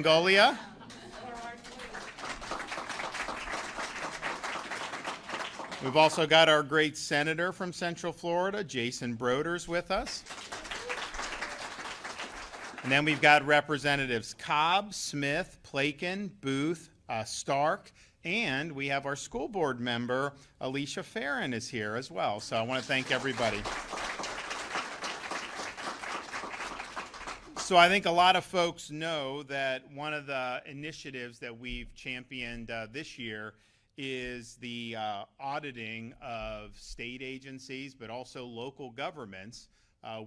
Ingoglia. We've also got our great senator from Central Florida, Jason Broders, with us. And then we've got Representatives Cobb, Smith, Plakin, Booth, Stark, and we have our school board member, Alicia Farron, is here as well. So I want to thank everybody. So I think a lot of folks know that one of the initiatives that we've championed this year is the auditing of state agencies, but also local governments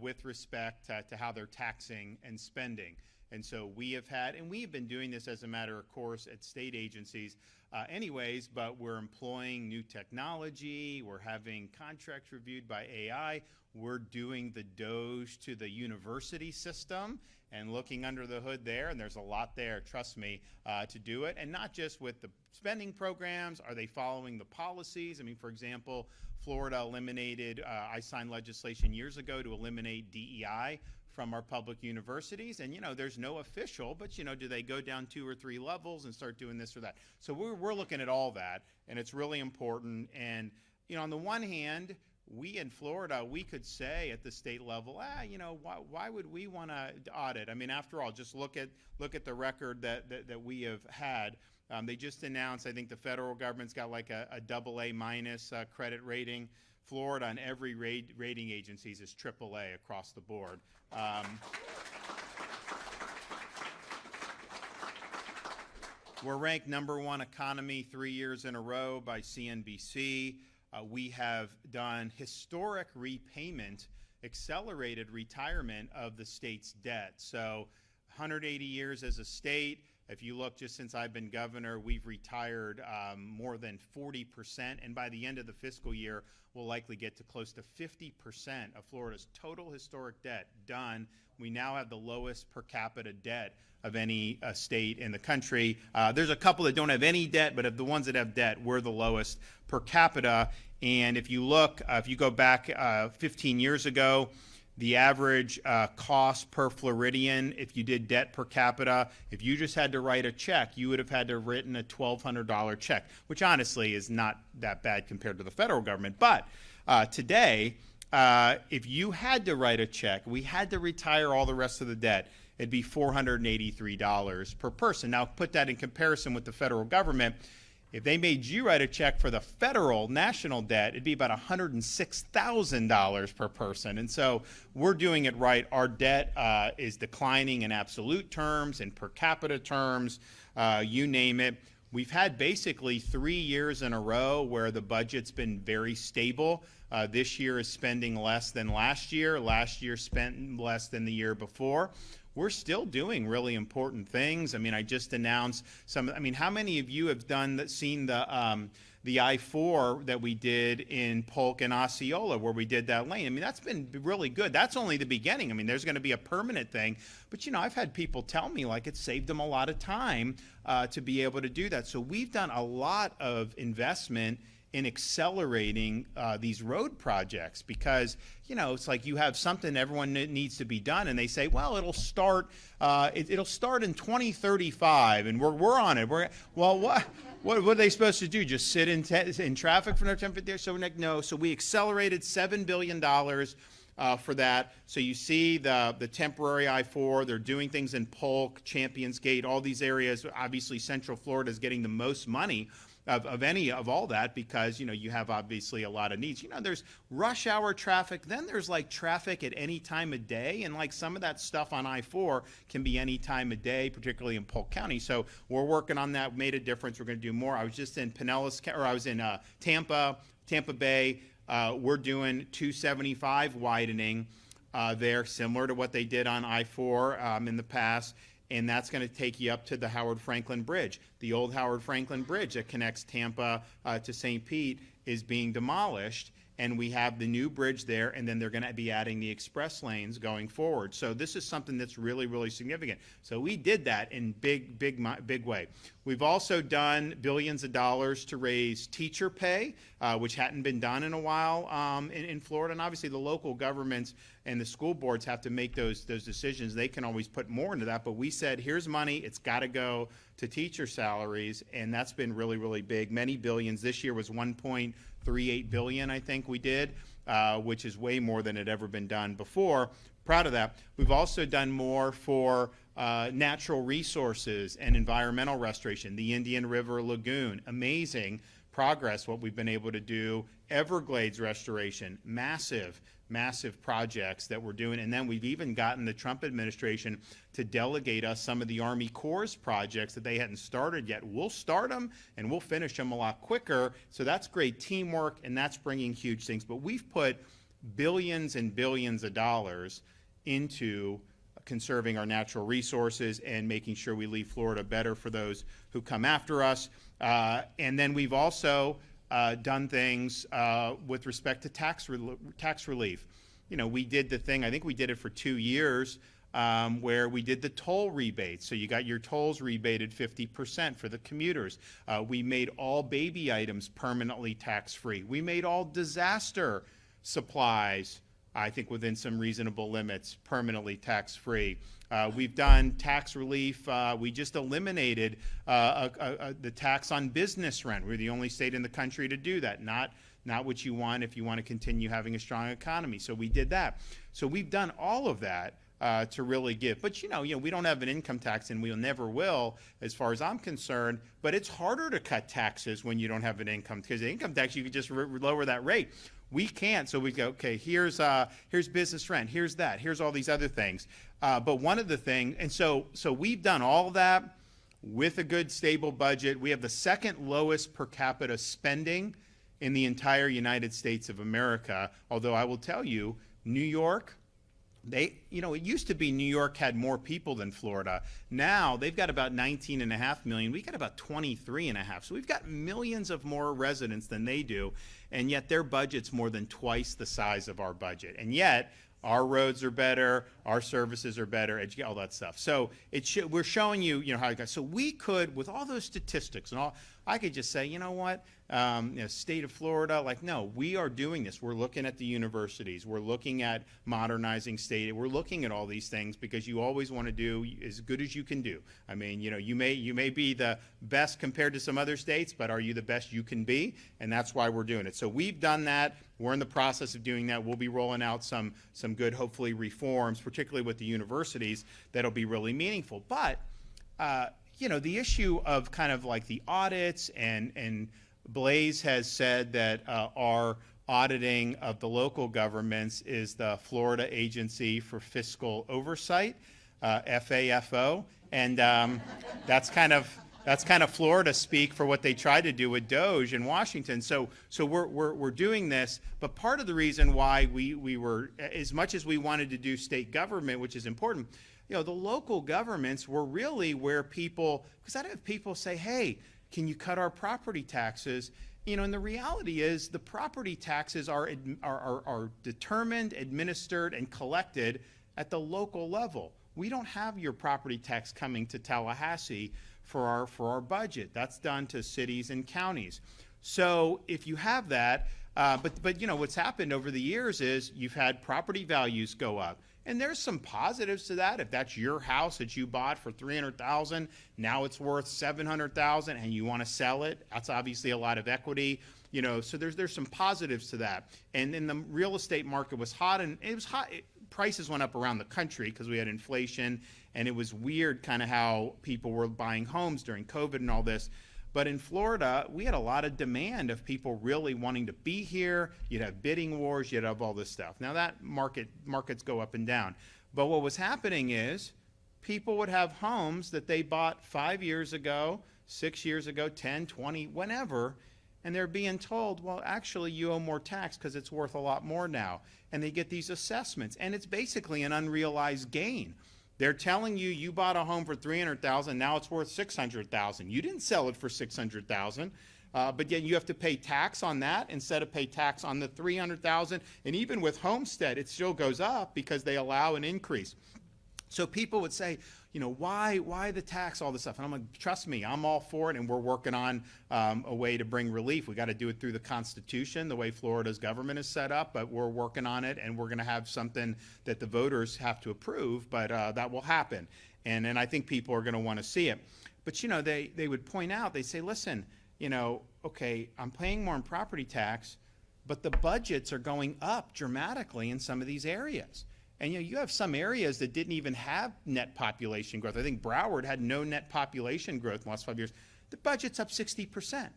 with respect to how they're taxing and spending. And so we have had, and we've been doing this as a matter of course at state agencies anyways, but we're employing new technology, we're having contracts reviewed by AI, we're doing the Doge to the university system and looking under the hood there, and there's a lot there, trust me, to do it. And not just with the spending programs, are they following the policies? I mean, for example, Florida eliminated, I signed legislation years ago to eliminate DEI from our public universities, and there's no official, but do they go down 2 or 3 levels and start doing this or that? So we're looking at all that, and it's really important. And on the one hand, we in Florida, we could say at the state level, why would we want to audit? I mean, after all, just look at the record that we have had. They just announced, I think the federal government's got like a AA minus credit rating. Florida on every rating agencies is AAA across the board. We're ranked #1 economy 3 years in a row by CNBC. We have done historic repayment, accelerated retirement of the state's debt. So 180 years as a state. If you look just since I've been governor, we've retired more than 40%, and by the end of the fiscal year, we'll likely get to close to 50% of Florida's total historic debt done. We now have the lowest per capita debt of any state in the country. There's a couple that don't have any debt, but of the ones that have debt, we're the lowest per capita. And if you look, if you go back 15 years ago, the average cost per Floridian, if you did debt per capita, if you just had to write a check, you would have had to have written a $1,200 check, which honestly is not that bad compared to the federal government. But today, if you had to write a check, we had to retire all the rest of the debt, it'd be $483 per person. Now, put that in comparison with the federal government. If they made you write a check for the federal national debt, it'd be about $106,000 per person. And so we're doing it right. Our debt is declining in absolute terms, in per capita terms, you name it. We've had basically 3 years in a row where the budget's been very stable. This year is spending less than last year. Last year spent less than the year before. We're still doing really important things. I mean, I just announced some. I mean, how many of you have seen the I-4 that we did in Polk and Osceola, where we did that lane? I mean, that's been really good. That's only the beginning. I mean, there's going to be a permanent thing. But, I've had people tell me, like, it saved them a lot of time to be able to do that. So we've done a lot of investment in accelerating these road projects because, it's like you have something everyone needs to be done, and they say, well, it'll start it'll start in 2035, and we're on it. Well, what are they supposed to do? Just sit in traffic for another 10, 50 years? So we're like, no. So we accelerated $7 billion for that. So you see the temporary I-4. They're doing things in Polk, Champions Gate, all these areas. Obviously, Central Florida is getting the most money of any of all that because, you have obviously a lot of needs. There's rush hour traffic. Then there's like traffic at any time of day. And like some of that stuff on I-4 can be any time of day, particularly in Polk County. So we're working on that. Made a difference. We're going to do more. I was just in I was in Tampa Bay. We're doing 275 widening there, similar to what they did on I-4 in the past. And that's going to take you up to the Howard Franklin Bridge. The old Howard Franklin Bridge that connects Tampa to St. Pete is being demolished, and we have the new bridge there, and then they're going to be adding the express lanes going forward. So this is something that's really, really significant. So we did that in big way. We've also done billions of dollars to raise teacher pay, which hadn't been done in a while in Florida, and obviously the local governments and the school boards have to make those decisions. They can always put more into that, but we said, here's money, it's got to go to teacher salaries, and that's been really, really big. Many billions. This year was 1.38 billion, I think we did, which is way more than had ever been done before. Proud of that. We've also done more for natural resources and environmental restoration. The Indian River Lagoon, amazing progress, what we've been able to do. Everglades restoration, massive projects that we're doing. And then we've even gotten the Trump administration to delegate us some of the Army Corps projects that they hadn't started yet. We'll start them and we'll finish them a lot quicker. So that's great teamwork, and that's bringing huge things. But we've put billions and billions of dollars into conserving our natural resources and making sure we leave Florida better for those who come after us. And then we've also done things with respect to tax relief. You know, we did the thing, I think we did it for 2 years, where we did the toll rebates. So you got your tolls rebated 50% for the commuters. We made all baby items permanently tax-free. We made all disaster supplies, I think within some reasonable limits, permanently tax-free. We've done tax relief. We just eliminated the tax on business rent. We're the only state in the country to do that. Not what you want if you want to continue having a strong economy. So we did that. So we've done all of that to really give. But you know, we don't have an income tax, and we never will, as far as I'm concerned. But it's harder to cut taxes when you don't have an income, because the income tax, you can just lower that rate. We can't, so we go, okay, here's business rent, here's that, here's all these other things. But one of the things, and so we've done all of that with a good, stable budget. We have the second lowest per capita spending in the entire United States of America. Although I will tell you, New York, it used to be New York had more people than Florida. Now they've got about 19.5 million. We got about 23.5. So we've got millions of more residents than they do, and yet their budget's more than twice the size of our budget. And yet our roads are better, our services are better, all that stuff. So we're showing you, how it goes. So we could, with all those statistics and all, I could just say, you know what, state of Florida, like, no, we are doing this. We're looking at the universities. We're looking at modernizing state. We're looking at all these things because you always want to do as good as you can do. I mean, you may be the best compared to some other states, but are you the best you can be? And that's why we're doing it. So we've done that. We're in the process of doing that. We'll be rolling out some good, hopefully, reforms, particularly with the universities, that'll be really meaningful. But the issue of kind of like the audits, and Blaise has said that our auditing of the local governments is the Florida Agency for Fiscal Oversight, FAFO, and that's kind of Florida speak for what they tried to do with DOGE in Washington. So we're doing this, but part of the reason why we were, as much as we wanted to do state government, which is important, the local governments were really where people, because I'd have people say, hey, can you cut our property taxes? And the reality is the property taxes are determined, administered, and collected at the local level. We don't have your property tax coming to Tallahassee for our budget. That's done to cities and counties. So if you have that, but what's happened over the years is you've had property values go up. And there's some positives to that. If that's your house that you bought for $300,000, now it's worth $700,000, and you want to sell it, that's obviously a lot of equity. So there's some positives to that. And then the real estate market was hot, and it was hot. Prices went up around the country because we had inflation, and it was weird kind of how people were buying homes during COVID and all this. But in Florida, we had a lot of demand of people really wanting to be here. You'd have bidding wars, you'd have all this stuff. Now that markets go up and down. But what was happening is people would have homes that they bought 5 years ago, 6 years ago, 10, 20, whenever, and they're being told, well, actually you owe more tax because it's worth a lot more now. And they get these assessments, and it's basically an unrealized gain. They're telling you, you bought a home for $300,000, now it's worth $600,000. You didn't sell it for $600,000, but yet you have to pay tax on that instead of pay tax on the $300,000. And even with homestead, it still goes up because they allow an increase. So people would say, why the tax, all this stuff? And I'm like, trust me, I'm all for it, and we're working on a way to bring relief. We got to do it through the Constitution, the way Florida's government is set up, but we're working on it, and we're going to have something that the voters have to approve, but that will happen. And I think people are going to want to see it. But, they would point out, they say, listen, okay, I'm paying more in property tax, but the budgets are going up dramatically in some of these areas. And you have some areas that didn't even have net population growth. I think Broward had no net population growth in the last 5 years. The budget's up 60%.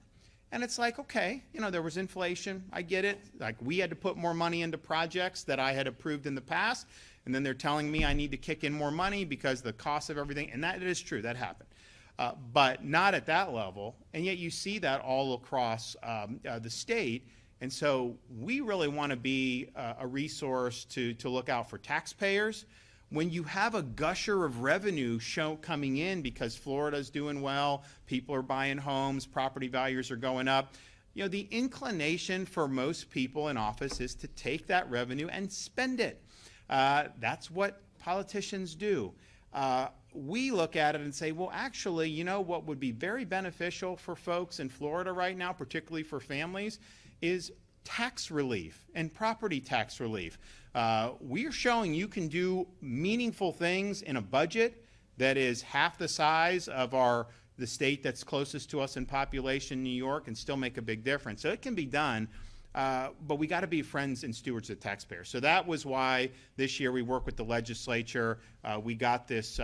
And it's like, okay, there was inflation. I get it. Like, we had to put more money into projects that I had approved in the past. And then they're telling me I need to kick in more money because the cost of everything. And that is true. That happened. But not at that level. And yet you see that all across the state. And so we really want to be a resource to look out for taxpayers. When you have a gusher of revenue coming in because Florida's doing well, people are buying homes, property values are going up, the inclination for most people in office is to take that revenue and spend it. That's what politicians do. We look at it and say, well, actually, what would be very beneficial for folks in Florida right now, particularly for families, is tax relief and property tax relief. We are showing you can do meaningful things in a budget that is half the size of the state that's closest to us in population, New York, and still make a big difference. So it can be done, but we got to be friends and stewards of taxpayers. So that was why this year we worked with the legislature. We got this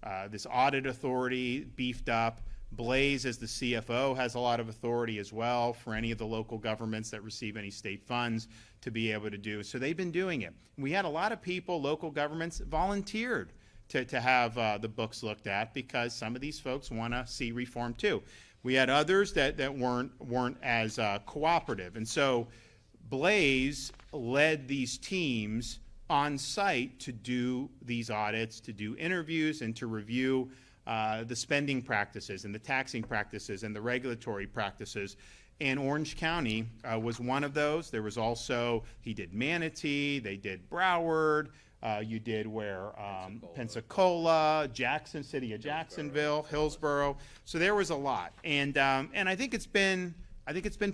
audit authority beefed up. Blaise, as the CFO, has a lot of authority as well for any of the local governments that receive any state funds to be able to do. So they've been doing it. We had a lot of people, local governments, volunteered to have the books looked at because some of these folks want to see reform too. We had others that weren't as cooperative. And so Blaise led these teams on site to do these audits, to do interviews, and to review the spending practices and the taxing practices and the regulatory practices. And Orange County was one of those. There was also, he did Manatee, they did Broward, you did Pensacola, Jackson, City of Jacksonville, Hillsborough. So there was a lot. And I think it's been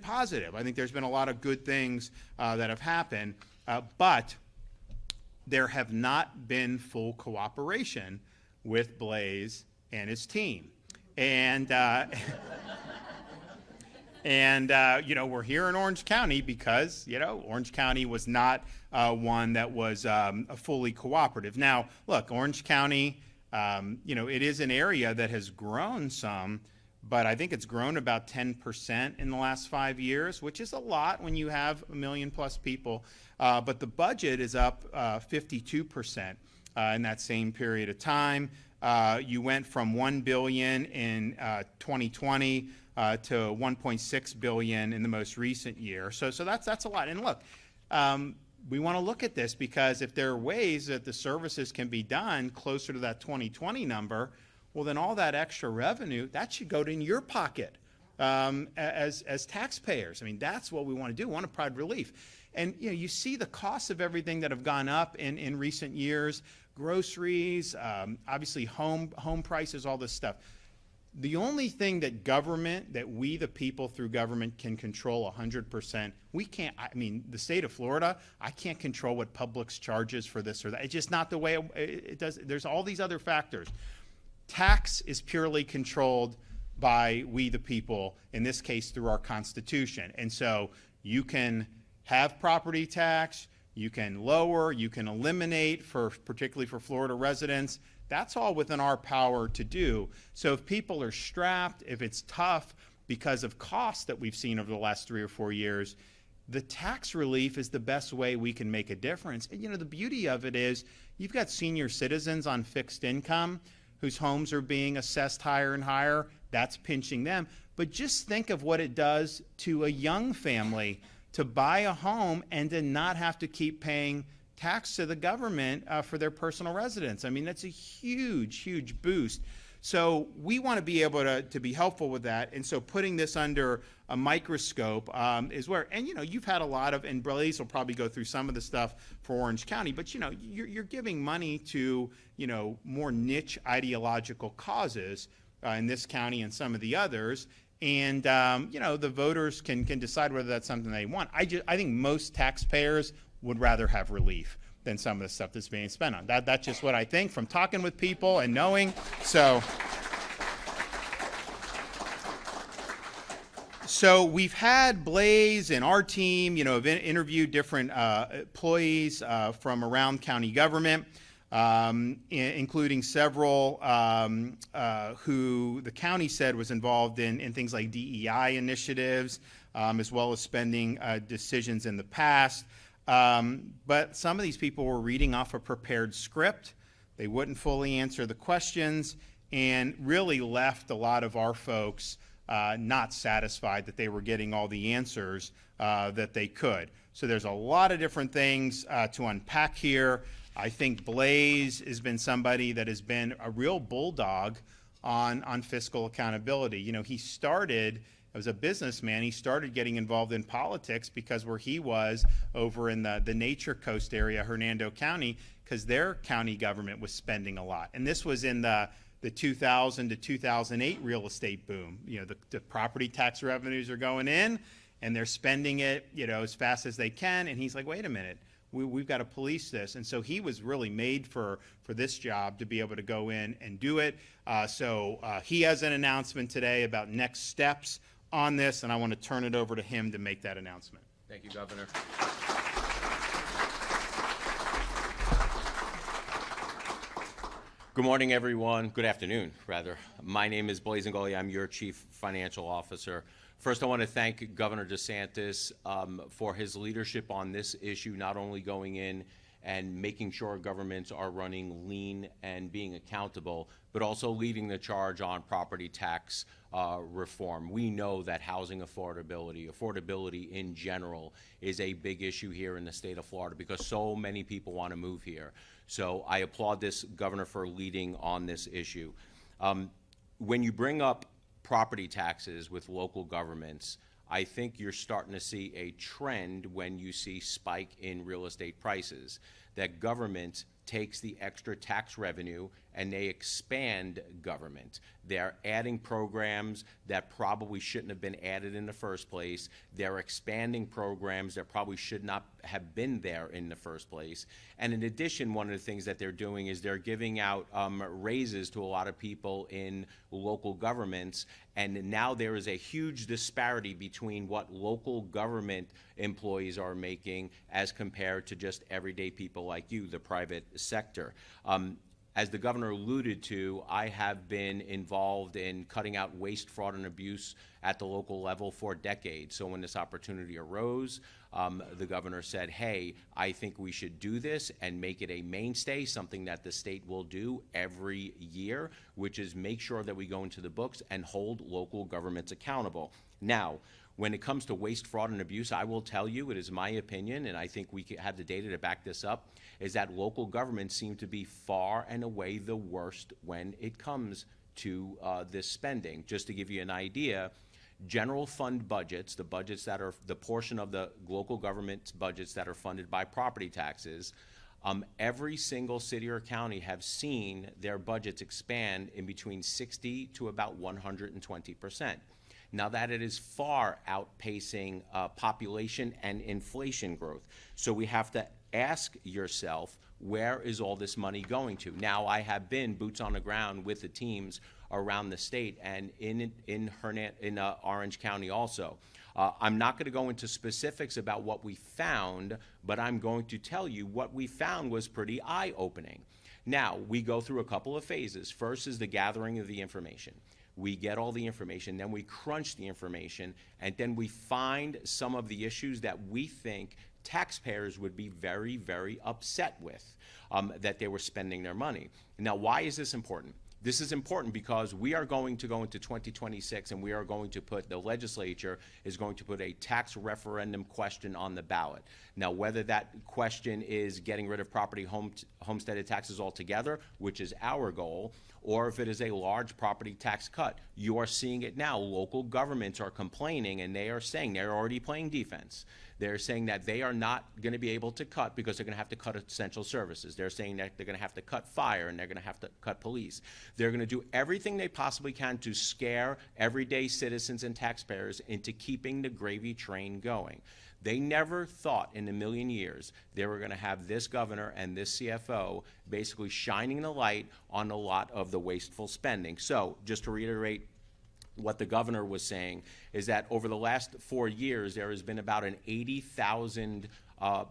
positive. I think there's been a lot of good things that have happened, but there have not been full cooperation with Blaise and his team. And, we're here in Orange County because, Orange County was not one that was fully cooperative. Now, look, Orange County, it is an area that has grown some, but I think it's grown about 10% in the last 5 years, which is a lot when you have 1 million plus people. But the budget is up 52% in that same period of time. You went from $1 billion in 2020 to $1.6 billion in the most recent year. So that's a lot. And look, we want to look at this because if there are ways that the services can be done closer to that 2020 number, well, then all that extra revenue, that should go in your pocket as taxpayers. I mean, that's what we want to do. We want to provide relief. And you see the costs of everything that have gone up in recent years, groceries, obviously home prices, all this stuff. The only thing that we the people through government can control 100%, we can't, the state of Florida, I can't control what Publix charges for this or that. It's just not the way it does. There's all these other factors. Tax is purely controlled by we the people, in this case through our Constitution. And so you can have property tax, you can lower, you can eliminate, particularly for Florida residents. That's all within our power to do. So if people are strapped, if it's tough because of costs that we've seen over the last 3 or 4 years, the tax relief is the best way we can make a difference. And the beauty of it is you've got senior citizens on fixed income whose homes are being assessed higher and higher. That's pinching them. But just think of what it does to a young family to buy a home and to not have to keep paying tax to the government for their personal residence. I mean, that's a huge, huge boost. So we want to be able to be helpful with that. And so putting this under a microscope is where, and you've had a lot of, and Blaise will probably go through some of the stuff for Orange County, but you're giving money to, more niche ideological causes in this county and some of the others. And, the voters can decide whether that's something they want. I think most taxpayers would rather have relief than some of the stuff that's being spent on. That's just what I think from talking with people and knowing. So we've had Blaise and our team, have interviewed different employees from around county government, including several who the county said was involved in things like DEI initiatives, as well as spending decisions in the past. But some of these people were reading off a prepared script. They wouldn't fully answer the questions and really left a lot of our folks not satisfied that they were getting all the answers that they could. So there's a lot of different things to unpack here. I think Blaise has been somebody that has been a real bulldog on fiscal accountability. He started as a businessman, he started getting involved in politics because where he was over in the Nature Coast area, Hernando County, because their county government was spending a lot. And this was in the 2000 to 2008 real estate boom. The property tax revenues are going in and they're spending it, as fast as they can. And he's like, wait a minute, we've got to police this. And so he was really made for this job to be able to go in and do it. So he has an announcement today about next steps on this, and I want to turn it over to him to make that announcement. Thank you, Governor. Good morning, everyone. Good afternoon, rather. My name is Blaise Ingoglia. I'm your Chief Financial Officer. First, I want to thank Governor DeSantis for his leadership on this issue, not only going in and making sure governments are running lean and being accountable, but also leading the charge on property tax reform. We know that housing affordability in general, is a big issue here in the state of Florida because so many people want to move here. So I applaud this governor for leading on this issue. When you bring up property taxes with local governments, I think you're starting to see a trend when you see spike in real estate prices, that government takes the extra tax revenue and they expand government. They're adding programs that probably shouldn't have been added in the first place. They're expanding programs that probably should not have been there in the first place. And in addition, one of the things that they're doing is they're giving out raises to a lot of people in local governments. And now there is a huge disparity between what local government employees are making as compared to just everyday people like you, the private sector. As the governor alluded to, I have been involved in cutting out waste, fraud, and abuse at the local level for decades. So when this opportunity arose, the governor said, hey, I think we should do this and make it a mainstay, something that the state will do every year, which is make sure that we go into the books and hold local governments accountable. Now, when it comes to waste, fraud, and abuse, I will tell you, it is my opinion, and I think we have the data to back this up, is that local governments seem to be far and away the worst when it comes to this spending. Just to give you an idea, general fund budgets, the budgets that are the portion of the local government's budgets that are funded by property taxes, every single city or county have seen their budgets expand in between 60 to about 120%. Now that it is far outpacing population and inflation growth. So we have to ask yourself, where is all this money going to? Now, I have been boots on the ground with the teams around the state and in Orange County also. I'm not going to go into specifics about what we found, but I'm going to tell you what we found was pretty eye-opening. Now, we go through a couple of phases. First is the gathering of the information. We get all the information, then we crunch the information, and then we find some of the issues that we think taxpayers would be very, very upset with, that they were spending their money. Now, why is this important? This is important because we are going to go into 2026 and we are going to put, the legislature is going to put a tax referendum question on the ballot. Now, whether that question is getting rid of property homesteaded taxes altogether, which is our goal, or if it is a large property tax cut. You are seeing it now. Local governments are complaining, and they are saying they're already playing defense. They're saying that they are not going to be able to cut because they're going to have to cut essential services. They're saying that they're going to have to cut fire, and they're going to have to cut police. They're going to do everything they possibly can to scare everyday citizens and taxpayers into keeping the gravy train going. They never thought in a million years they were going to have this governor and this CFO basically shining the light on a lot of the wasteful spending. So just to reiterate what the governor was saying is that over the last 4 years, there has been about an 80,000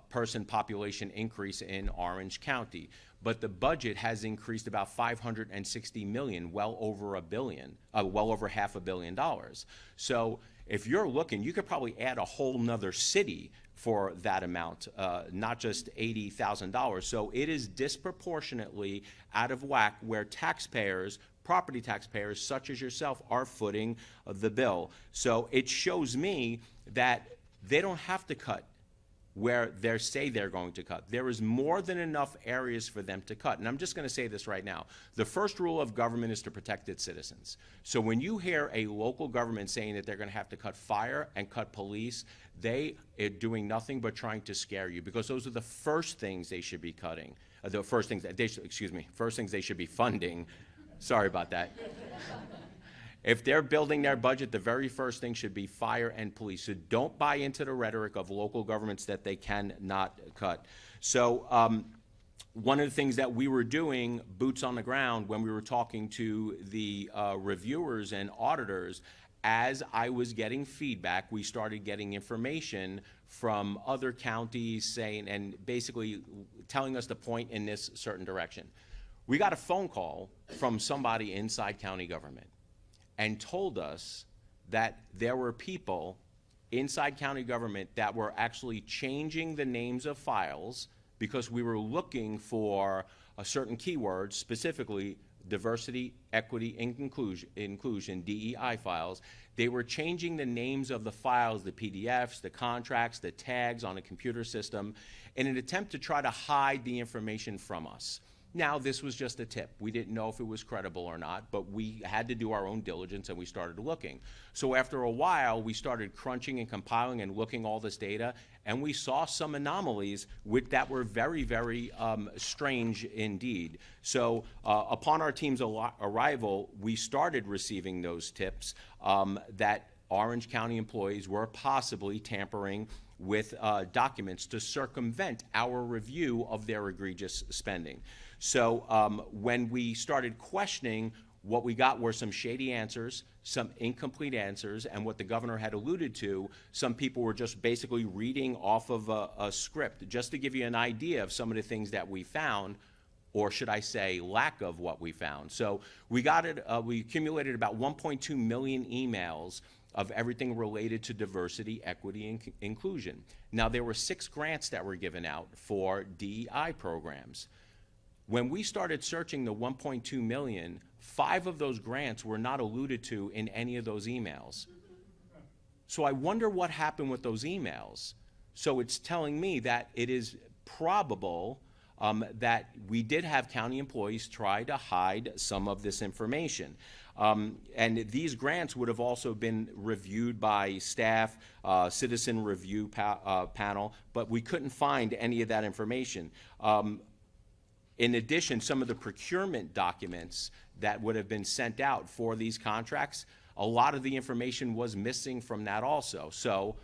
person population increase in Orange County. But the budget has increased about $560 million, well over $1 billion, well over $500 million. So if you're looking, you could probably add a whole nother city for that amount, not just $80,000. So it is disproportionately out of whack where taxpayers, property taxpayers such as yourself, are footing the bill. So it shows me that they don't have to cut where they say they're going to cut. There is more than enough areas for them to cut. And I'm just going to say this right now. The first rule of government is to protect its citizens. So when you hear a local government saying that they're going to have to cut fire and cut police, they are doing nothing but trying to scare you, because those are the first things they should be cutting. The first things that they should, first things they should be funding. Sorry about that. If they're building their budget, the very first thing should be fire and police. So don't buy into the rhetoric of local governments that they cannot cut. So one of the things that we were doing, boots on the ground, when we were talking to the reviewers and auditors, as I was getting feedback, we started getting information from other counties saying, and basically telling us to point in this certain direction. We got a phone call from somebody inside county government and told us that there were people inside county government that were actually changing the names of files because we were looking for a certain keyword, specifically diversity, equity, and inclusion, DEI files. They were changing the names of the files, the PDFs, the contracts, the tags on a computer system in an attempt to try to hide the information from us. Now, this was just a tip. We didn't know if it was credible or not, but we had to do our own diligence, and we started looking. So after a while, we started crunching and compiling and looking all this data, and we saw some anomalies that were very, very strange indeed. So upon our team's arrival, we started receiving those tips that Orange County employees were possibly tampering with documents to circumvent our review of their egregious spending. So when we started questioning, what we got were some shady answers, some incomplete answers, and what the governor had alluded to, some people were just basically reading off of a script. Just to give you an idea of some of the things that we found, or should I say lack of what we found. So we accumulated about 1.2 million emails of everything related to diversity, equity, and inclusion. Now, there were 6 grants that were given out for DEI programs. When we started searching the 1.2 million, 5 of those grants were not alluded to in any of those emails. So I wonder what happened with those emails. So it's telling me that it is probable that we did have county employees try to hide some of this information. And these grants would have also been reviewed by staff, citizen review panel, but we couldn't find any of that information. In addition, some of the procurement documents that would have been sent out for these contracts, a lot of the information was missing from that also. So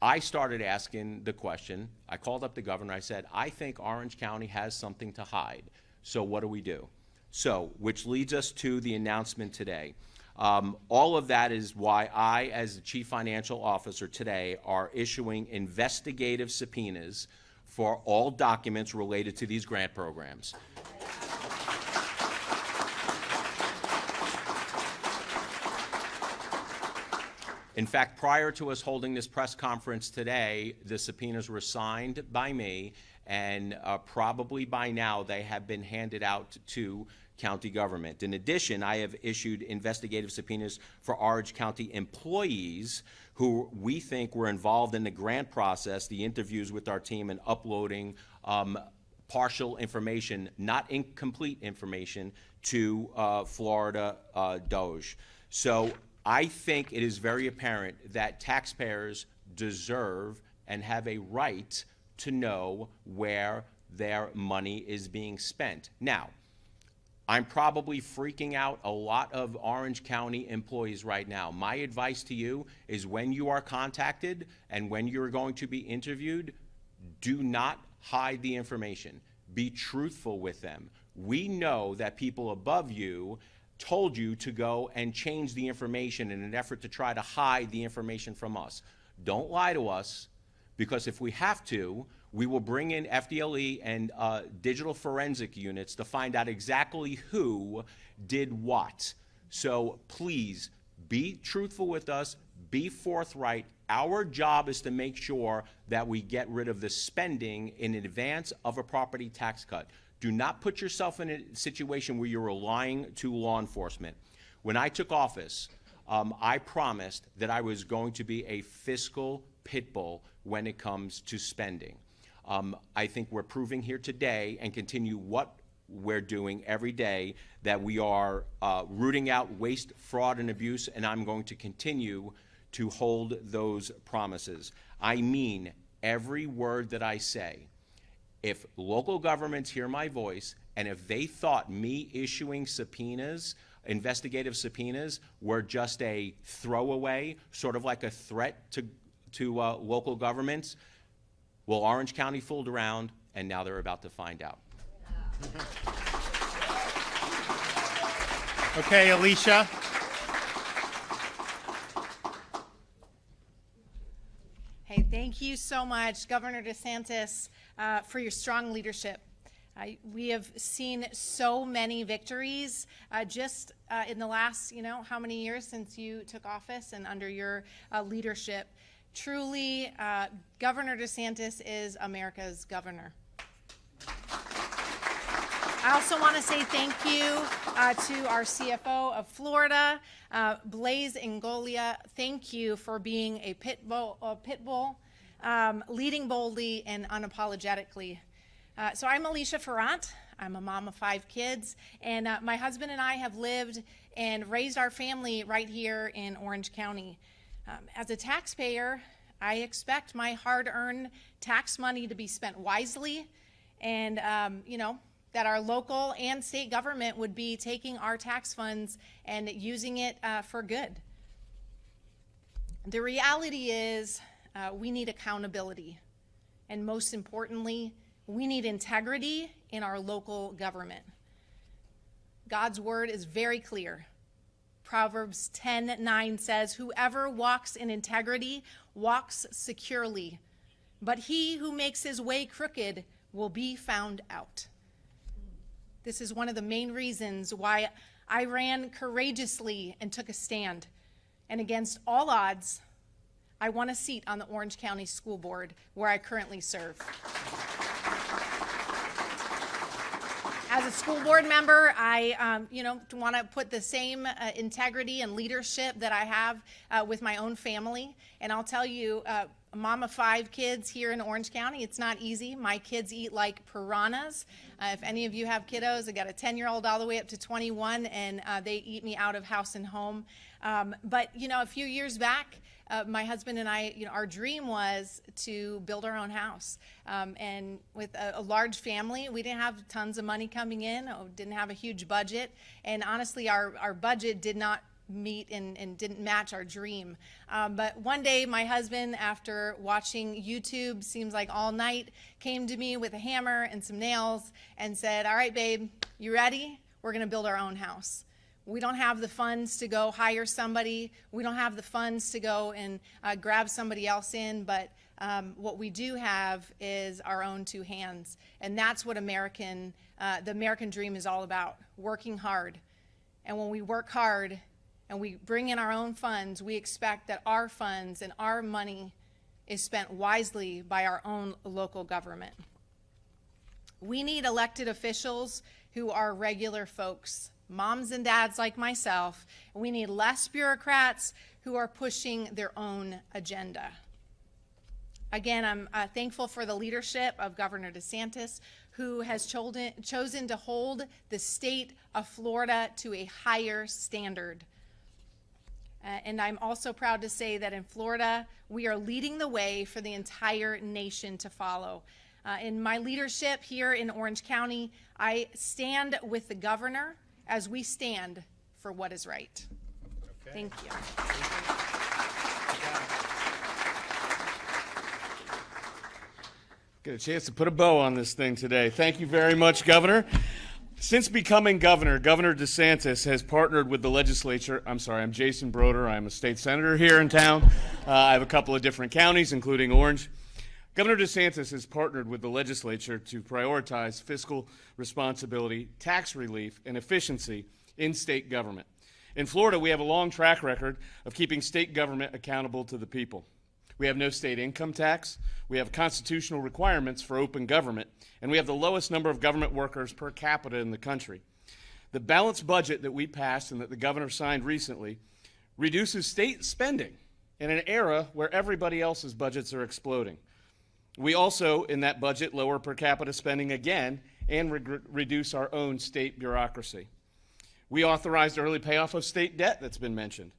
I started asking the question. I called up the governor. I said, I think Orange County has something to hide. So what do we do? So, which leads us to the announcement today. All of that is why I, as the Chief Financial Officer today, are issuing investigative subpoenas for all documents related to these grant programs. In fact, prior to us holding this press conference today, the subpoenas were signed by me, and probably by now they have been handed out to county government. In addition, I have issued investigative subpoenas for Orange County employees who we think were involved in the grant process, the interviews with our team, and uploading partial information, not incomplete information, to Florida Doge. So I think it is very apparent that taxpayers deserve and have a right to know where their money is being spent. Now, I'm probably freaking out a lot of Orange County employees right now. My advice to you is when you are contacted and when you're going to be interviewed, do not hide the information. Be truthful with them. We know that people above you told you to go and change the information in an effort to try to hide the information from us. Don't lie to us, because if we have to, we will bring in FDLE and digital forensic units to find out exactly who did what. So please be truthful with us, be forthright. Our job is to make sure that we get rid of the spending in advance of a property tax cut. Do not put yourself in a situation where you're lying to law enforcement. When I took office, I promised that I was going to be a fiscal pit bull when it comes to spending. I think we're proving here today and continue what we're doing every day that we are rooting out waste, fraud, and abuse, and I'm going to continue to hold those promises. I mean every word that I say. If local governments hear my voice, and if they thought me issuing subpoenas, investigative subpoenas, were just a throwaway, sort of like a threat to local governments, well, Orange County fooled around, and now they're about to find out. Okay, Alicia. Hey, thank you so much, Governor DeSantis, for your strong leadership. We have seen so many victories just in the last, how many years since you took office and under your leadership. Truly, Governor DeSantis is America's governor. I also want to say thank you to our CFO of Florida, Blaise Ingoglia. Thank you for being a pit bull, leading boldly and unapologetically. So I'm Alicia Ferrant. I'm a mom of 5 kids, and my husband and I have lived and raised our family right here in Orange County. As a taxpayer, I expect my hard-earned tax money to be spent wisely, and that our local and state government would be taking our tax funds and using it for good. The reality is we need accountability, and most importantly, we need integrity in our local government. God's word is very clear. Proverbs 10:9 says, "Whoever walks in integrity walks securely, but he who makes his way crooked will be found out." This is one of the main reasons why I ran courageously and took a stand. And against all odds, I won a seat on the Orange County School Board, where I currently serve. As a school board member, I want to put the same integrity and leadership that I have with my own family. And I'll tell you, a mom of 5 kids here in Orange County, it's not easy. My kids eat like piranhas. If any of you have kiddos, I got a 10-year-old all the way up to 21, and they eat me out of house and home. But a few years back, my husband and I, our dream was to build our own house. And with a large family, we didn't have tons of money coming in, didn't have a huge budget. And honestly, our budget did not meet and didn't match our dream. But one day, my husband, after watching YouTube, seems like all night, came to me with a hammer and some nails and said, "All right, babe, you ready? We're going to build our own house. We don't have the funds to go hire somebody. We don't have the funds to go and grab somebody else in, but what we do have is our own 2 hands. And that's what the American dream is all about, working hard. And when we work hard and we bring in our own funds, we expect that our funds and our money is spent wisely by our own local government. We need elected officials who are regular folks, moms and dads like myself. We need less bureaucrats who are pushing their own agenda. Again, I'm thankful for the leadership of Governor DeSantis, who has chosen to hold the state of Florida to a higher standard. And I'm also proud to say that in Florida, we are leading the way for the entire nation to follow. In my leadership here in Orange County, I stand with the governor as we stand for what is right. Okay. Thank you. Get a chance to put a bow on this thing today. Thank you very much, Governor. Since becoming governor, Governor DeSantis has partnered with the legislature. I'm Jason Broder. I'm a state senator here in town. I have a couple of different counties, including Orange. Governor DeSantis has partnered with the legislature to prioritize fiscal responsibility, tax relief, and efficiency in state government. In Florida, we have a long track record of keeping state government accountable to the people. We have no state income tax, we have constitutional requirements for open government, and we have the lowest number of government workers per capita in the country. The balanced budget that we passed and that the governor signed recently reduces state spending in an era where everybody else's budgets are exploding. We also, in that budget, lower per capita spending again and reduce our own state bureaucracy. We authorized early payoff of state debt that's been mentioned.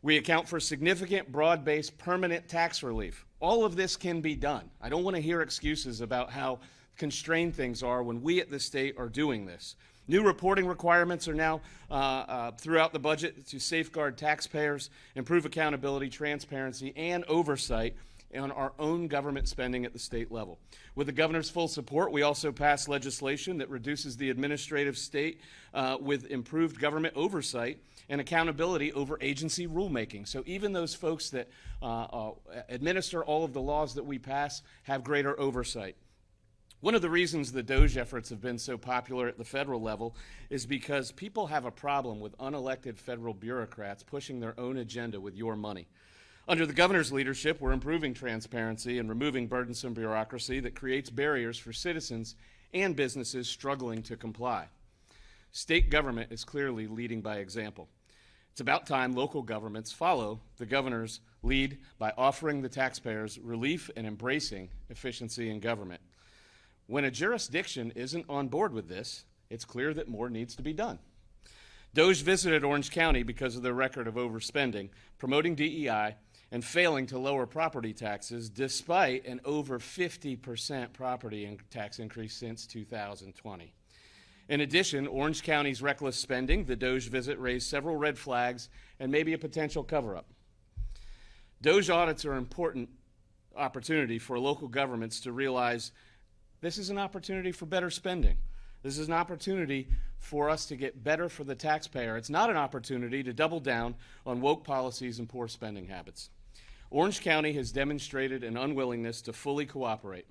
We account for significant, broad-based, permanent tax relief. All of this can be done. I don't want to hear excuses about how constrained things are when we at the state are doing this. New reporting requirements are now throughout the budget to safeguard taxpayers, improve accountability, transparency, and oversight on our own government spending at the state level. With the governor's full support, we also passed legislation that reduces the administrative state with improved government oversight and accountability over agency rulemaking. So even those folks that administer all of the laws that we pass have greater oversight. One of the reasons the DOGE efforts have been so popular at the federal level is because people have a problem with unelected federal bureaucrats pushing their own agenda with your money. Under the governor's leadership, we're improving transparency and removing burdensome bureaucracy that creates barriers for citizens and businesses struggling to comply. State government is clearly leading by example. It's about time local governments follow the governor's lead by offering the taxpayers relief and embracing efficiency in government. When a jurisdiction isn't on board with this, it's clear that more needs to be done. DOGE visited Orange County because of their record of overspending, promoting DEI, and failing to lower property taxes despite an over 50% property tax increase since 2020. In addition, Orange County's reckless spending, the DOGE visit raised several red flags and maybe a potential cover-up. DOGE audits are an important opportunity for local governments to realize this is an opportunity for better spending. This is an opportunity for us to get better for the taxpayer. It's not an opportunity to double down on woke policies and poor spending habits. Orange County has demonstrated an unwillingness to fully cooperate.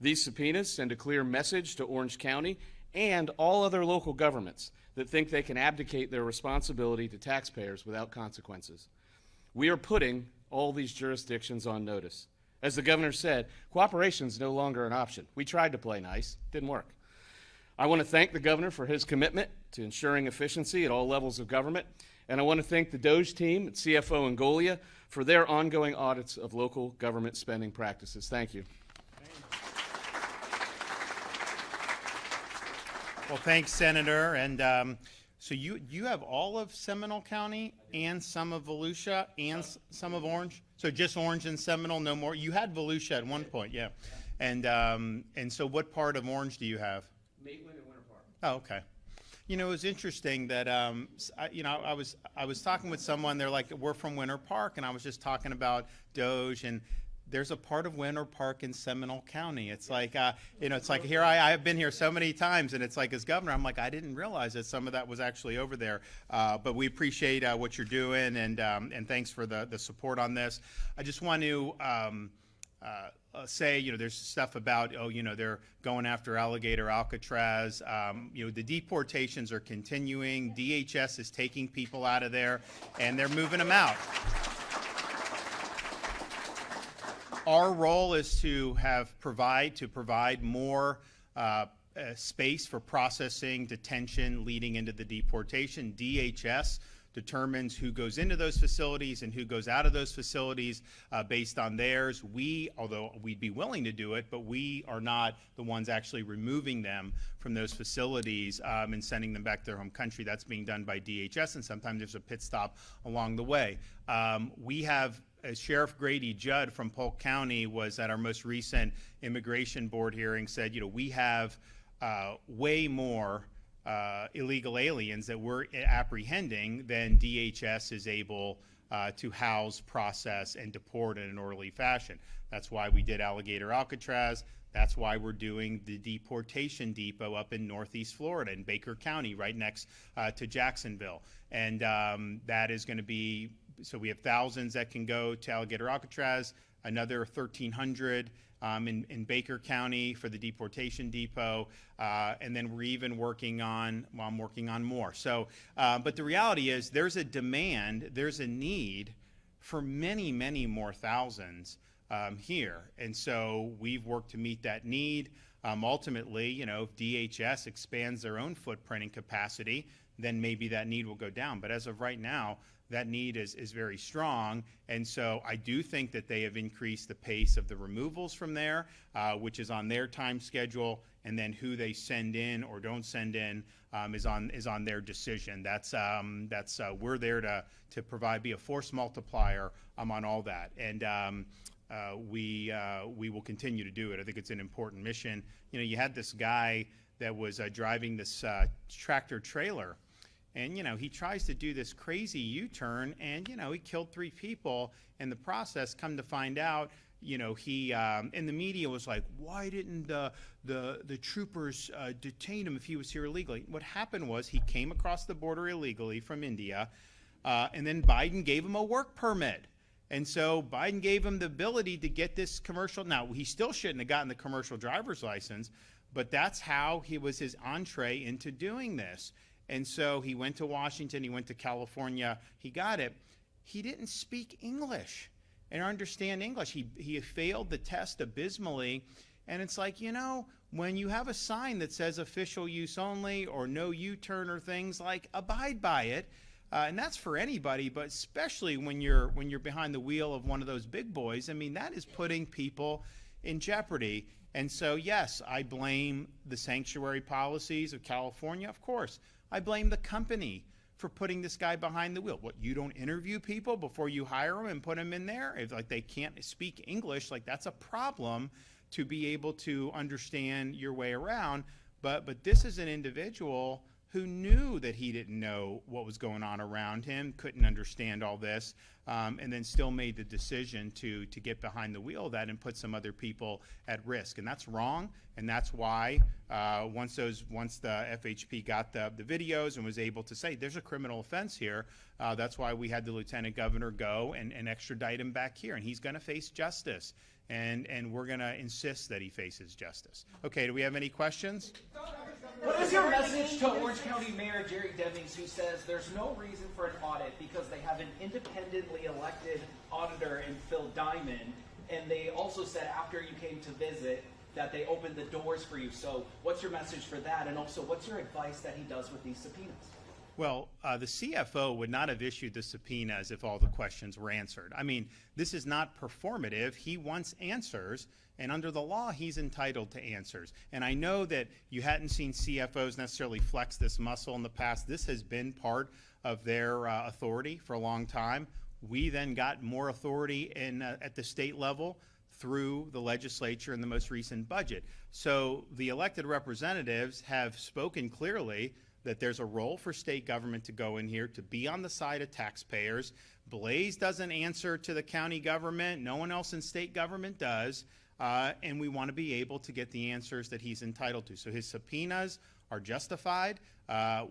These subpoenas send a clear message to Orange County and all other local governments that think they can abdicate their responsibility to taxpayers without consequences. We are putting all these jurisdictions on notice. As the governor said, cooperation is no longer an option. We tried to play nice, didn't work. I want to thank the governor for his commitment to ensuring efficiency at all levels of government, and I want to thank the DOGE team at CFO Ingoglia for their ongoing audits of local government spending practices. Thank you. Well, thanks, Senator. And so you have all of Seminole County and some of Volusia and some of Orange? So just Orange and Seminole, no more? You had Volusia at one point, yeah. And so what part of Orange do you have? Maitland and Winter Park. Oh, okay. You know, it was interesting that, I was talking with someone, they're like, we're from Winter Park, and I was just talking about DOGE, and there's a part of Winter Park in Seminole County. It's like, it's like here I've been here so many times, and it's like as governor, I'm like, I didn't realize that some of that was actually over there. But we appreciate what you're doing, and thanks for the support on this. I just want to say, there's stuff about, they're going after Alligator Alcatraz. The deportations are continuing. DHS is taking people out of there, and they're moving them out. Our role is to provide more space for processing, detention leading into the deportation. DHS determines who goes into those facilities and who goes out of those facilities based on theirs. Although we'd be willing to do it, but we are not the ones actually removing them from those facilities and sending them back to their home country. That's being done by DHS, and sometimes there's a pit stop along the way. We have Sheriff Grady Judd from Polk County was at our most recent immigration board hearing, said, we have way more illegal aliens that we're apprehending than DHS is able to house, process, and deport in an orderly fashion. That's why we did Alligator Alcatraz. That's why we're doing the deportation depot up in Northeast Florida in Baker County, right next to Jacksonville. And that is going to be, so we have thousands that can go to Alligator Alcatraz, another 1,300 in Baker County for the deportation depot, and then we're even working on, well, I'm working on more. So, but the reality is there's a demand, there's a need for many, many more thousands here. And so we've worked to meet that need. Ultimately, if DHS expands their own footprint and capacity, then maybe that need will go down. But as of right now, that need is very strong. And so I do think that they have increased the pace of the removals from there, which is on their time schedule. And then who they send in or don't send in is on their decision. We're there to provide, be a force multiplier on all that. And we will continue to do it. I think it's an important mission. You had this guy that was driving this tractor trailer, and he tries to do this crazy U-turn, and he killed 3 people in the process. Come to find out, he and the media was like, why didn't the troopers detain him if he was here illegally? What happened was he came across the border illegally from India, and then Biden gave him a work permit. And so Biden gave him the ability to get this commercial. Now, he still shouldn't have gotten the commercial driver's license, but that's how he was his entree into doing this. And so he went to Washington, he went to California, he got it. He didn't speak English and understand English. He failed the test abysmally. And it's like, when you have a sign that says official use only or no U-turn or things, like, abide by it. And that's for anybody, but especially when you're behind the wheel of one of those big boys. I mean, that is putting people in jeopardy. And so, yes, I blame the sanctuary policies of California, of course. I blame the company for putting this guy behind the wheel. What, you don't interview people before you hire them and put them in there? If they can't speak English, that's a problem to be able to understand your way around. But this is an individual who knew that he didn't know what was going on around him, couldn't understand all this, and then still made the decision to get behind the wheel of that and put some other people at risk. And that's wrong, and that's why once the FHP got the videos and was able to say there's a criminal offense here, that's why we had the lieutenant governor go and extradite him back here, and he's going to face justice. And we're going to insist that he faces justice. Okay, do we have any questions? What is your message to Orange County Mayor Jerry Demings, who says there's no reason for an audit because they have an independently elected auditor in Phil Diamond, and they also said after you came to visit that they opened the doors for you. So what's your message for that, and also what's your advice that he does with these subpoenas? Well, the CFO would not have issued the subpoenas if all the questions were answered. I mean, this is not performative. He wants answers, and under the law, he's entitled to answers. And I know that you hadn't seen CFOs necessarily flex this muscle in the past. This has been part of their authority for a long time. We then got more authority at the state level through the legislature in the most recent budget. So the elected representatives have spoken clearly that there's a role for state government to go in here, to be on the side of taxpayers. Blaise doesn't answer to the county government. No one else in state government does. And we want to be able to get the answers that he's entitled to. So his subpoenas are justified.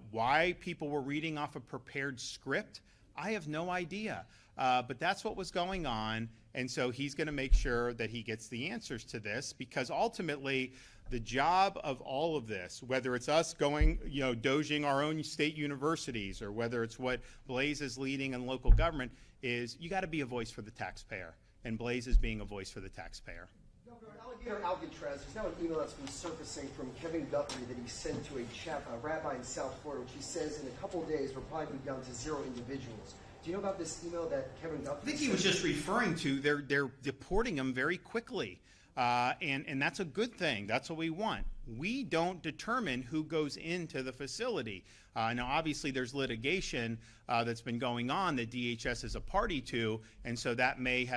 Why people were reading off a prepared script, I have no idea. But that's what was going on. And so he's going to make sure that he gets the answers to this, because ultimately the job of all of this, whether it's us going, doging our own state universities, or whether it's what Blaise is leading in local government, is you got to be a voice for the taxpayer. And Blaise is being a voice for the taxpayer. Alligator Alcatraz, there's now an email that's been surfacing from Kevin Guthrie that he sent to a rabbi in South Florida, which he says in a couple of days we're probably down to 0 individuals. Do you know about this email that Kevin Guthrie I think he was just referring to they're deporting them very quickly. And that's a good thing. That's what we want. We don't determine who goes into the facility. Now, obviously, there's litigation that's been going on that DHS is a party to, and so that may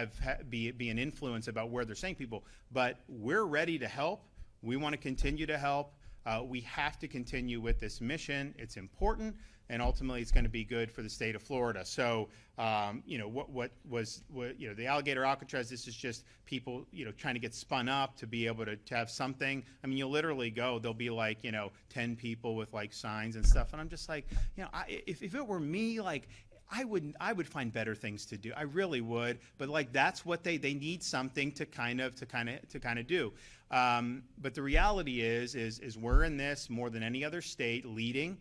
be an influence about where they're sending people. But we're ready to help. We want to continue to help. We have to continue with this mission. It's important, and ultimately, it's going to be good for the state of Florida. So, the Alligator Alcatraz, this is just people, trying to get spun up to be able to have something. I mean, you'll literally go, there'll be 10 people with signs and stuff. And I'm just like, if it were me, I would find better things to do. I really would. But that's what they need something to kind of do. But the reality is we're in this more than any other state leading,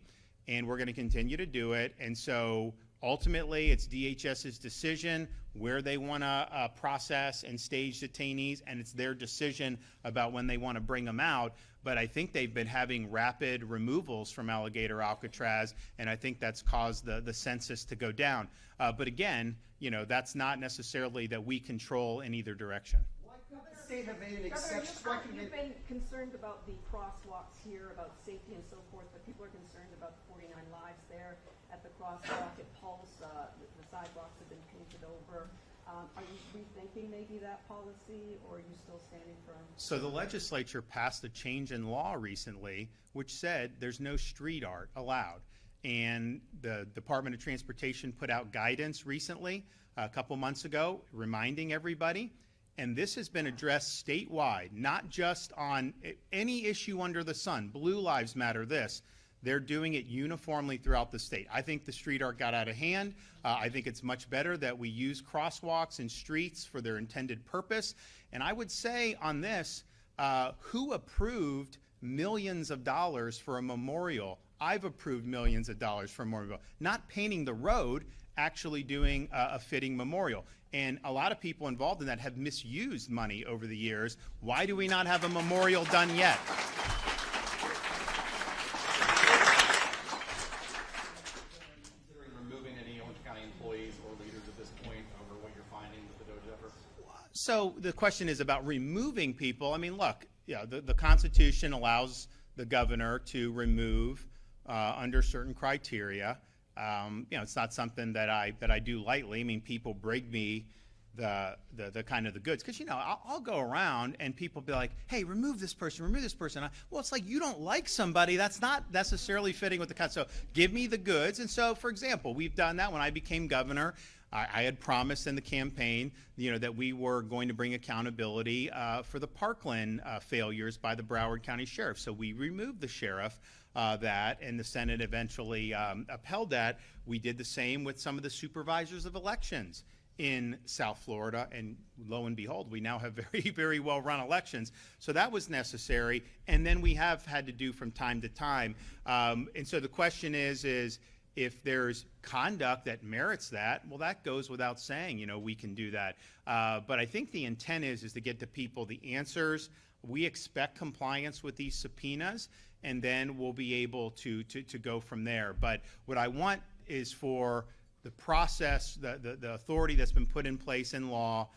and we're going to continue to do it. And so ultimately, it's DHS's decision where they want to process and stage detainees, and it's their decision about when they want to bring them out. But I think they've been having rapid removals from Alligator Alcatraz, and I think that's caused the census to go down. But again, that's not necessarily that we control in either direction. Why could the state have made an exception? You've been concerned about the crosswalks here, about safety and so forth, but people are concerned about the 49 lives there at the crosswalk at Pulse. The sidewalks have been painted over. Are you rethinking maybe that policy, or are you still standing firm? So the legislature passed a change in law recently which said there's no street art allowed. And the Department of Transportation put out guidance recently, a couple months ago, reminding everybody. And this has been addressed statewide, not just on any issue under the sun. Blue Lives Matter, this. They're doing it uniformly throughout the state. I think the street art got out of hand. I think it's much better that we use crosswalks and streets for their intended purpose. And I would say on this, who approved millions of dollars for a memorial? I've approved millions of dollars for a memorial. Not painting the road, actually doing a fitting memorial. And a lot of people involved in that have misused money over the years. Why do we not have a memorial done yet? So the question is about removing people. I mean, look, the Constitution allows the governor to remove under certain criteria. It's not something that I do lightly. I mean, people bring me the kind of the goods, because I'll go around and people be like, hey, remove this person, remove this person. Well, it's like, you don't like somebody, that's not necessarily fitting with the Constitution. So give me the goods. And so, for example, we've done that when I became governor. I had promised in the campaign, that we were going to bring accountability for the Parkland failures by the Broward County Sheriff. So we removed the sheriff that, and the Senate eventually upheld that. We did the same with some of the supervisors of elections in South Florida, and lo and behold, we now have very, very well-run elections. So that was necessary, and then we have had to do from time to time. And so the question is if there's conduct that merits that, well, that goes without saying, we can do that. But I think the intent is to get to people the answers. We expect compliance with these subpoenas, and then we'll be able to go from there. But what I want is for the process, the authority that's been put in place in law,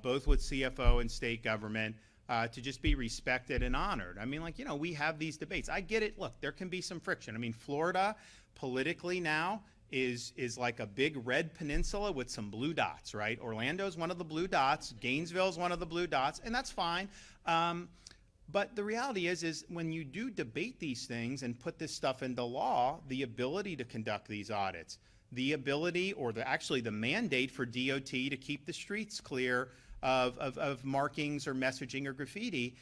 both with CFO and state government, to just be respected and honored. I mean, we have these debates. I get it. Look, there can be some friction. I mean, Florida politically now is like a big red peninsula with some blue dots, right? Orlando's one of the blue dots. Gainesville's one of the blue dots, and that's fine. But the reality is when you do debate these things and put this stuff into law, the ability to conduct these audits, the ability or actually the mandate for DOT to keep the streets clear of markings or messaging or graffiti,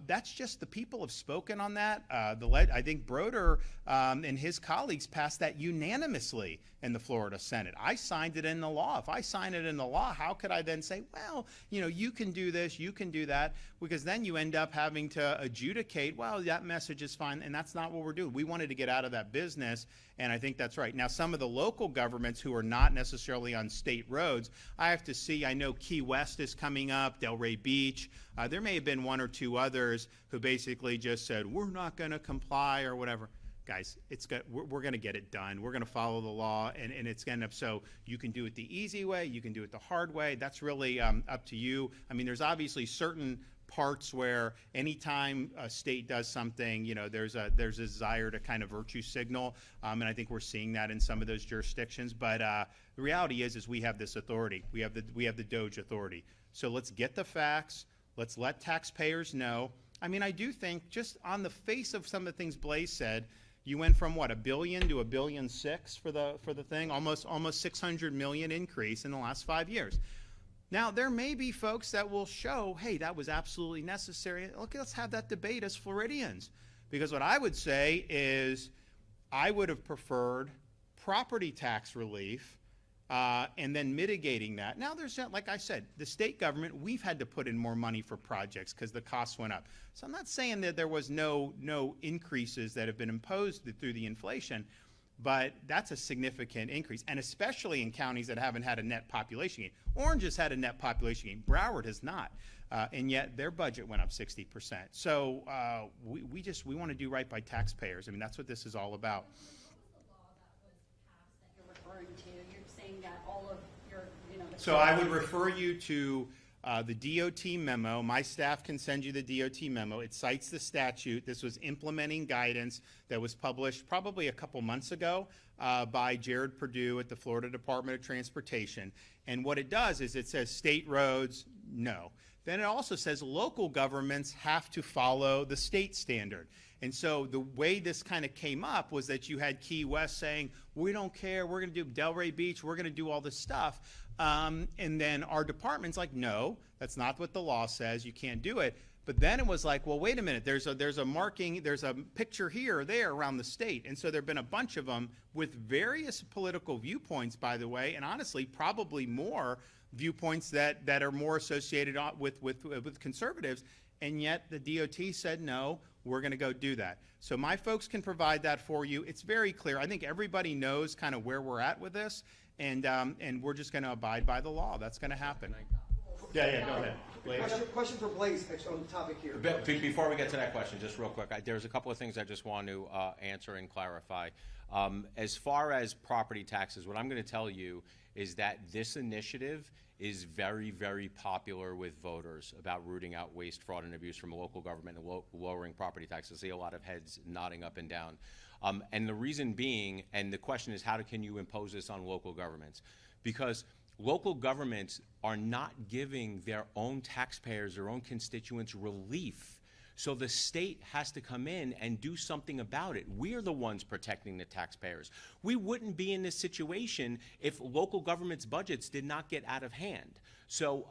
that's just, the people have spoken on that. I think Broder and his colleagues passed that unanimously in the Florida Senate. I signed it in the law. If I sign it in the law, how could I then say, well, you can do this, you can do that? Because then you end up having to adjudicate, well, that message is fine, and that's not what we're doing. We wanted to get out of that business, and I think that's right. Now, some of the local governments who are not necessarily on state roads, I have to see. I know Key West is coming up, Delray Beach. There may have been one or two others who basically just said, we're not going to comply or whatever. Guys, we're going to get it done. We're going to follow the law, and it's going to end up so you can do it the easy way, you can do it the hard way. That's really up to you. I mean, there's obviously certain parts where anytime a state does something, you know, there's a desire to kind of virtue signal, and I think we're seeing that in some of those jurisdictions. But the reality is we have this authority. We have the DOJ authority. So let's get the facts. Let's let taxpayers know. I mean, I do think just on the face of some of the things Blaise said, you went from what, $1 billion to $1.6 billion for the thing, almost 600 million increase in the last 5 years. Now, there may be folks that will show, hey, that was absolutely necessary. Look, let's have that debate as Floridians. Because what I would say is I would have preferred property tax relief and then mitigating that. Now, there's, like I said, the state government, we've had to put in more money for projects because the costs went up. So I'm not saying that there was no increases that have been imposed through the inflation, but that's a significant increase, and especially in counties that haven't had a net population gain. Orange has had a net population gain. Broward has not, and yet their budget went up 60%. So we want to do right by taxpayers. I mean, that's what this is all about. So I would refer you to the DOT memo. My staff can send you the DOT memo. It cites the statute. This was implementing guidance that was published probably a couple months ago by Jared Perdue at the Florida Department of Transportation. And what it does is it says state roads, no. Then it also says local governments have to follow the state standard. And so the way this kind of came up was that you had Key West saying, we don't care, we're going to do Delray Beach, we're going to do all this stuff. And then our department's like, no, that's not what the law says, you can't do it. But then it was like, well, wait a minute, there's a marking, there's a picture here or there around the state. And so there have been a bunch of them with various political viewpoints, by the way, and honestly, probably more viewpoints that are more associated with conservatives. And yet the DOT said, no, we're going to go do that. So my folks can provide that for you. It's very clear. I think everybody knows kind of where we're at with this, and we're just going to abide by the law. That's going to happen. Yeah, go ahead. Question for Blaise on the topic here. Before we get to that question, just real quick, there's a couple of things I just want to answer and clarify. As far as property taxes, what I'm going to tell you is that this initiative is very, very popular with voters about rooting out waste, fraud, and abuse from local government and lowering property taxes. I see a lot of heads nodding up and down. And the reason being, and the question is, can you impose this on local governments? Because local governments are not giving their own taxpayers, their own constituents relief. So the state has to come in and do something about it. We're the ones protecting the taxpayers. We wouldn't be in this situation if local government's budgets did not get out of hand. So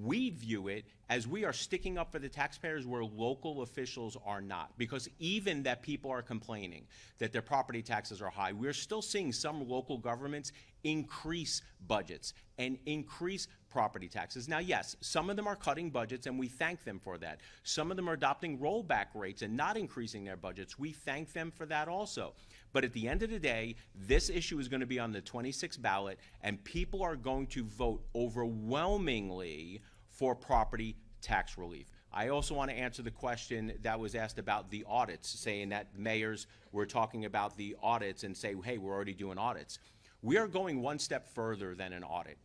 we view it as we are sticking up for the taxpayers where local officials are not. Because even that people are complaining that their property taxes are high, we're still seeing some local governments increase budgets and increase property taxes. Now, yes, some of them are cutting budgets, and we thank them for that. Some of them are adopting rollback rates and not increasing their budgets. We thank them for that also. But at the end of the day, this issue is going to be on the 26th ballot, and people are going to vote overwhelmingly for property tax relief. I also want to answer the question that was asked about the audits, saying that mayors were talking about the audits and say, hey, we're already doing audits. We are going one step further than an audit.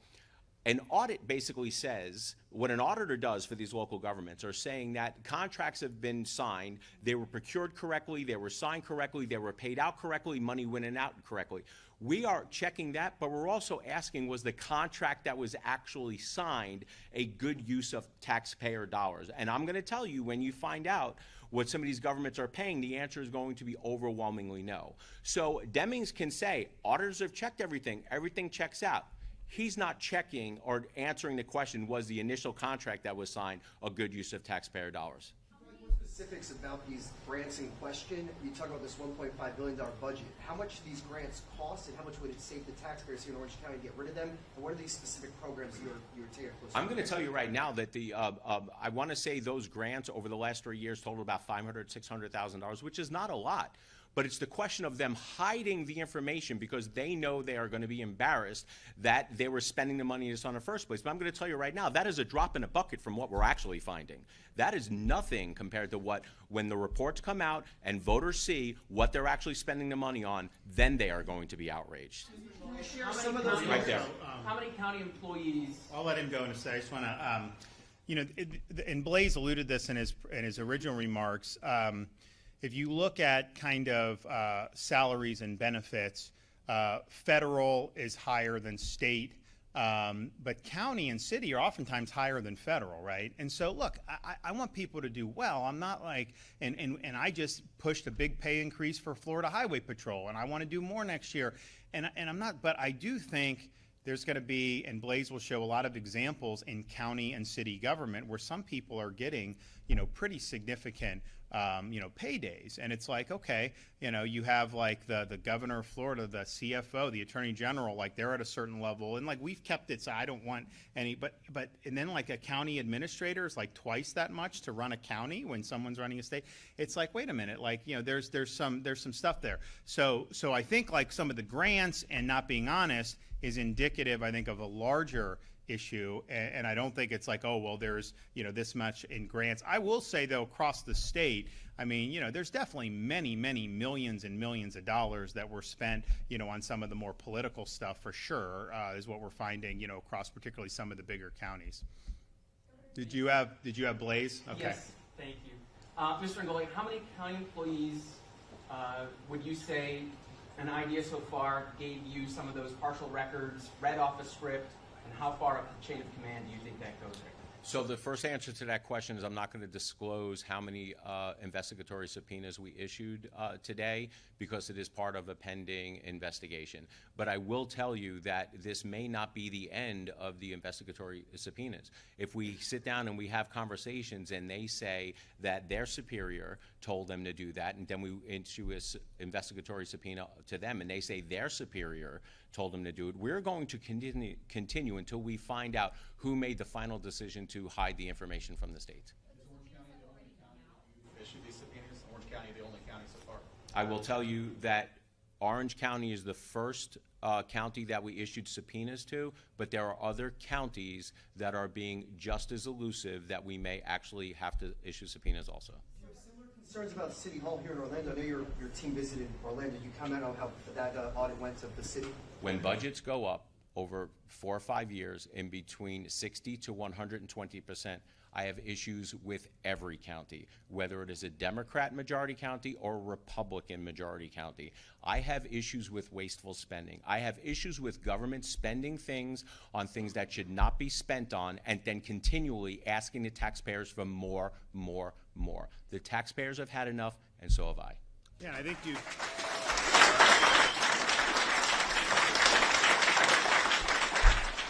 An audit basically says, what an auditor does for these local governments are saying that contracts have been signed, they were procured correctly, they were signed correctly, they were paid out correctly, money went in and out correctly. We are checking that, but we're also asking, was the contract that was actually signed a good use of taxpayer dollars? And I'm going to tell you, when you find out what some of these governments are paying, the answer is going to be overwhelmingly no. So Demings can say, auditors have checked everything, everything checks out. He's not checking or answering the question, was the initial contract that was signed a good use of taxpayer dollars? More specifics about these grants in question. You talk about this $1.5 billion budget. How much do these grants cost, and how much would it save the taxpayers here in Orange County to get rid of them? And what are these specific programs you're taking? I'm going to tell you right now that I want to say those grants over the last 3 years total about $500,000, $600,000, which is not a lot. but it's the question of them hiding the information because they know they are going to be embarrassed that they were spending the money on the first place. But I'm going to tell you right now, that is a drop in a bucket from what we're actually finding. That is nothing compared to what, when the reports come out and voters see what they're actually spending the money on, then they are going to be outraged. Some of those Right there. How many county employees? I'll let him go in a second. I just want to, you know, and Blaise alluded this in his original remarks. If you look at kind of salaries and benefits, federal is higher than state, but county and city are oftentimes higher than federal, right? And so, look, I want people to do well. I'm not like, and I just pushed a big pay increase for Florida Highway Patrol, and I want to do more next year. And I'm not, but I do think there's going to be, and Blaise will show a lot of examples in county and city government where some people are getting, you know, pretty significant, you know, paydays. And it's like, okay, you know, you have like the governor of Florida, the CFO, the attorney general, like they're at a certain level. And like we've kept it so I don't want any, but and then like a county administrator is like twice that much to run a county when someone's running a state. It's like, wait a minute, like, you know, there's some stuff there. So I think like some of the grants and not being honest is indicative, I think, of a larger issue, and I don't think it's like, oh, well, there's, you know, this much in grants. I will say, though, across the state, I mean, you know, there's definitely many, many millions and millions of dollars that were spent, you know, on some of the more political stuff for sure, is what we're finding, you know, across particularly some of the bigger counties. Did you have Blaise? Okay. Yes, thank you. Mr. Ingoglia, how many county employees would you say, an idea so far, gave you some of those partial records, read off a script, and how far up the chain of command do you think that goes there? So the first answer to that question is I'm not going to disclose how many investigatory subpoenas we issued today because it is part of a pending investigation. But I will tell you that this may not be the end of the investigatory subpoenas. If we sit down and we have conversations and they say that their superior told them to do that, and then we issue an investigatory subpoena to them and they say their superior told them to do it, we're going to continue until we find out who made the final decision to hide the information from the state. Is Orange County the only county you've issued these subpoenas? Orange County the only county so far? I will tell you that Orange County is the first county that we issued subpoenas to, but there are other counties that are being just as elusive that we may actually have to issue subpoenas also. Do you have similar concerns about City Hall here in Orlando? I know your team visited Orlando. You comment on how that audit went of the city? When budgets go up over 4 or 5 years in between 60 to 120%, I have issues with every county, whether it is a Democrat majority county or a Republican majority county. I have issues with wasteful spending. I have issues with government spending things on things that should not be spent on and then continually asking the taxpayers for more, more, more. The taxpayers have had enough, and so have I. Yeah, I think you.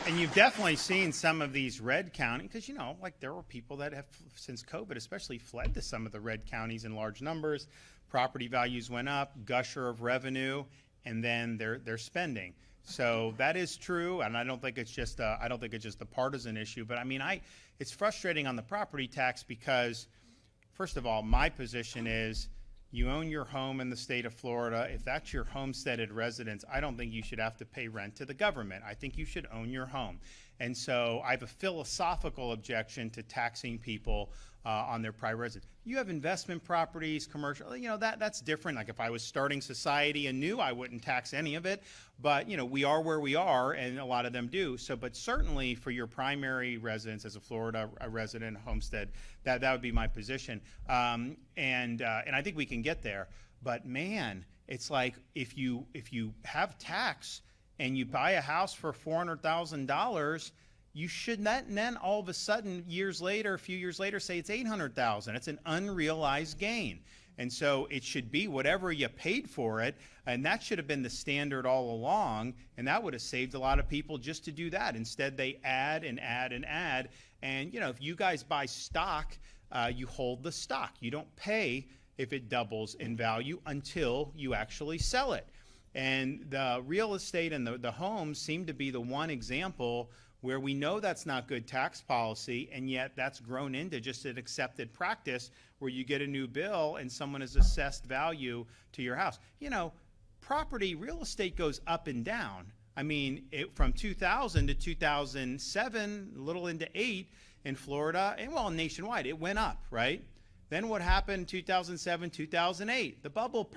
And you've definitely seen some of these red counties, because, you know, like there were people that have, since COVID especially, fled to some of the red counties in large numbers. Property values went up, gusher of revenue, and then they're spending. So that is true, and I don't think it's just a partisan issue. But I mean, it's frustrating on the property tax because, first of all, my position is, you own your home in the state of Florida. If that's your homesteaded residence, I don't think you should have to pay rent to the government. I think you should own your home. And so I have a philosophical objection to taxing people on their private residence. You have investment properties, commercial, you know, that's different. Like if I was starting society anew, I wouldn't tax any of it. But, you know, we are where we are, and a lot of them do. So, but certainly for your primary residence as a Florida resident, homestead, that would be my position. And I think we can get there. But man, it's like if you have tax and you buy a house for $400,000, you should not then all of a sudden, a few years later, say it's $800,000. It's an unrealized gain. And so it should be whatever you paid for it, and that should have been the standard all along, and that would have saved a lot of people just to do that. Instead, they add and add and add. And, you know, if you guys buy stock, you hold the stock. You don't pay if it doubles in value until you actually sell it. And the real estate and the homes seem to be the one example where we know that's not good tax policy, and yet that's grown into just an accepted practice where you get a new bill and someone has assessed value to your house. You know, property, real estate goes up and down. I mean, from 2000 to 2007, a little into 8 in Florida, and well, nationwide, it went up, right? Then what happened in 2007, 2008? The bubble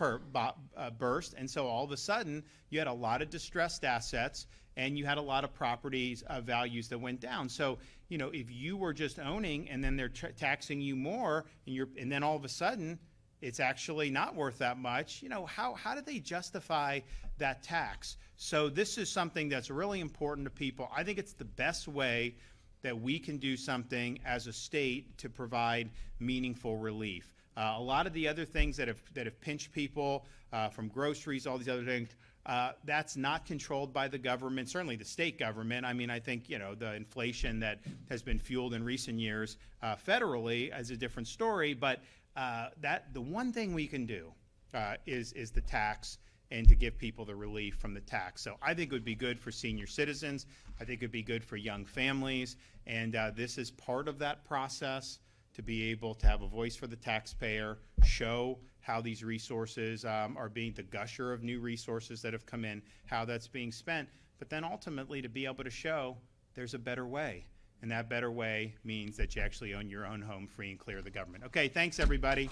burst, and so all of a sudden, you had a lot of distressed assets, and you had a lot of properties values that went down. So, you know, if you were just owning, and then they're taxing you more, and then all of a sudden, it's actually not worth that much, you know, how do they justify that tax? So this is something that's really important to people. I think it's the best way that we can do something as a state to provide meaningful relief. A lot of the other things that have pinched people, from groceries, all these other things, that's not controlled by the government, certainly the state government. I mean, I think, you know, the inflation that has been fueled in recent years federally is a different story, but the one thing we can do is the tax, and to give people the relief from the tax. So I think it would be good for senior citizens. I think it would be good for young families, and this is part of that process, to be able to have a voice for the taxpayer, show how these resources are being, the gusher of new resources that have come in, how that's being spent, but then ultimately to be able to show there's a better way. And that better way means that you actually own your own home free and clear of the government. Okay, thanks everybody.